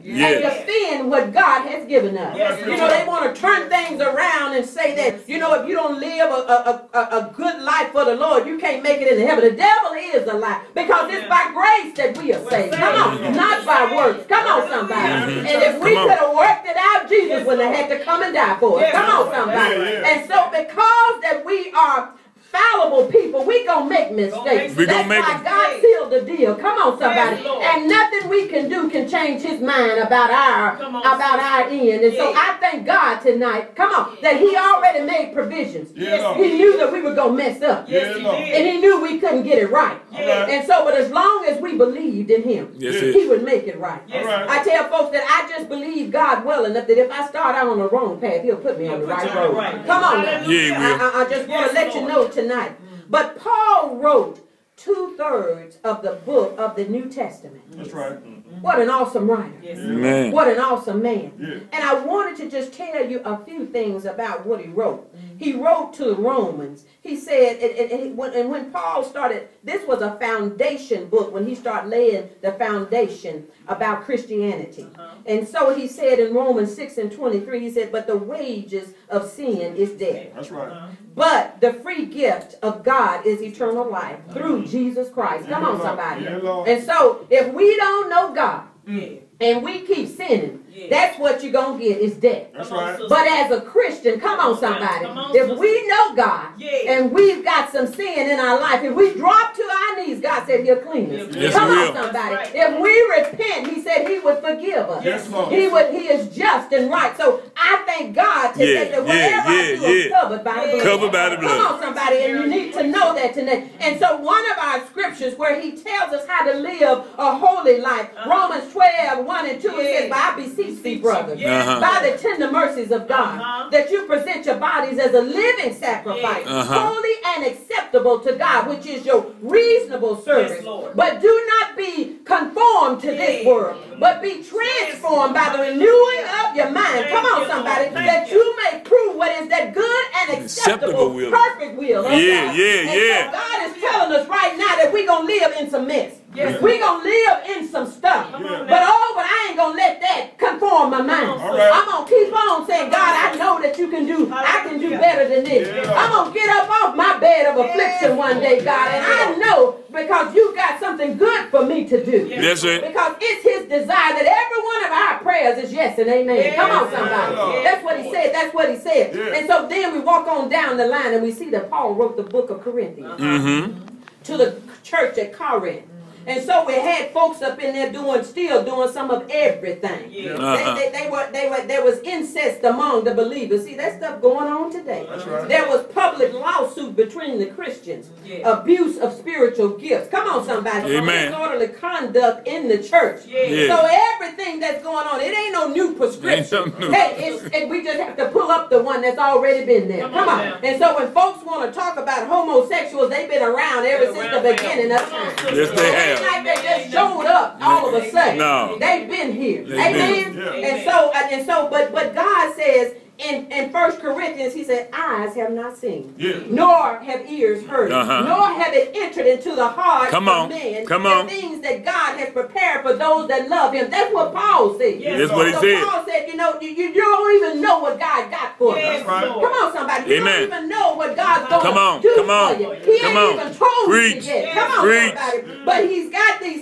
and defend what God has given us. You know, they want to turn things around and say that, you know, if you don't live a good life for the Lord, you can't make it into heaven. The devil is a lie, because it's by grace that we are saved. Come on, not by works. Come on, somebody. And if we could have worked it out, Jesus wouldn't have had to come and die for us. Come on, somebody. And so because that we are fallible people, we gonna make mistakes. That's why God sealed the deal. Come on, somebody. And nothing we can do can change his mind about our end. And so I thank God tonight, come on, that he already made provisions. He knew that we were gonna mess up. And he knew we couldn't get it right. And so, but as long as we believed in him, he would make it right. I tell folks that I just believe God well enough that if I start out on the wrong path, he'll put me on the right road. Come on now. I just want to let you know tonight. But Paul wrote 2/3 of the book of the New Testament. That's right. What an awesome writer. Amen. What an awesome man. And I wanted to just tell you a few things about what he wrote. He wrote to the Romans. He said, and when Paul started, this was a foundation book when he started laying the foundation about Christianity. And so he said in Romans 6:23, he said, but the wages of sin is death. That's right. But the free gift of God is eternal life through Jesus Christ. Come on, somebody. And so if we don't know God and we keep sinning, that's what you're going to get is death. That's right. But as a Christian, come on, somebody. If we know God and we've got some sin in our life, if we drop to our knees, God said he'll clean us. Come on, somebody. If we repent, he said he would forgive us. He is just and right. So I thank God today that whatever I do is covered by the blood. Covered by the blood. Come on, somebody. And you need to know that tonight. And so one of our scriptures where he tells us how to live a holy life, Romans 12:1-2, it says, but I beseech thee, brothers, by the tender mercies of God, that you present your bodies as a living sacrifice, holy and acceptable to God, which is your reasonable service. But do not be conformed to this world, but be transformed by the renewing of your mind. Come on, somebody, that you may prove what is that good and acceptable, perfect will of God. So God is telling us right now that we're going to live in some mess. We're going to live in some stuff. But I ain't going to let that conform my mind. I'm going to keep on saying, God, I know that I can do better than this. I'm going to get up off my bed of affliction one day, God. And I know because you got something good for me to do. Because it's his desire that every one of our prayers is yes and amen. Come on, somebody. That's what he said. That's what he said. And so then we walk on down the line and we see that Paul wrote the book of Corinthians to the church at Corinth. And so we had folks up in there still doing some of everything. There was incest among the believers. See, that stuff going on today. There was public lawsuit between the Christians. Abuse of spiritual gifts. Come on, somebody. Disorderly conduct in the church. So everything that's going on, it ain't no new prescription. Hey, we just have to pull up the one that's already been there. Come on. And so when folks want to talk about homosexuals, they've been around ever since the beginning of time. Yes, they have. Like they just showed up all of a sudden. No. They've been here. Amen. And so, but God says in 1 Corinthians, he said, eyes have not seen, nor have ears heard, nor have it entered into the heart of man the things that God has prepared for those that love him. That's what Paul said. That's what he said. Paul said, you know, you don't even know what God got for us. Come on, somebody. You don't even know what God's going to do for you. He ain't even told you yet. Come on, somebody. But he's got these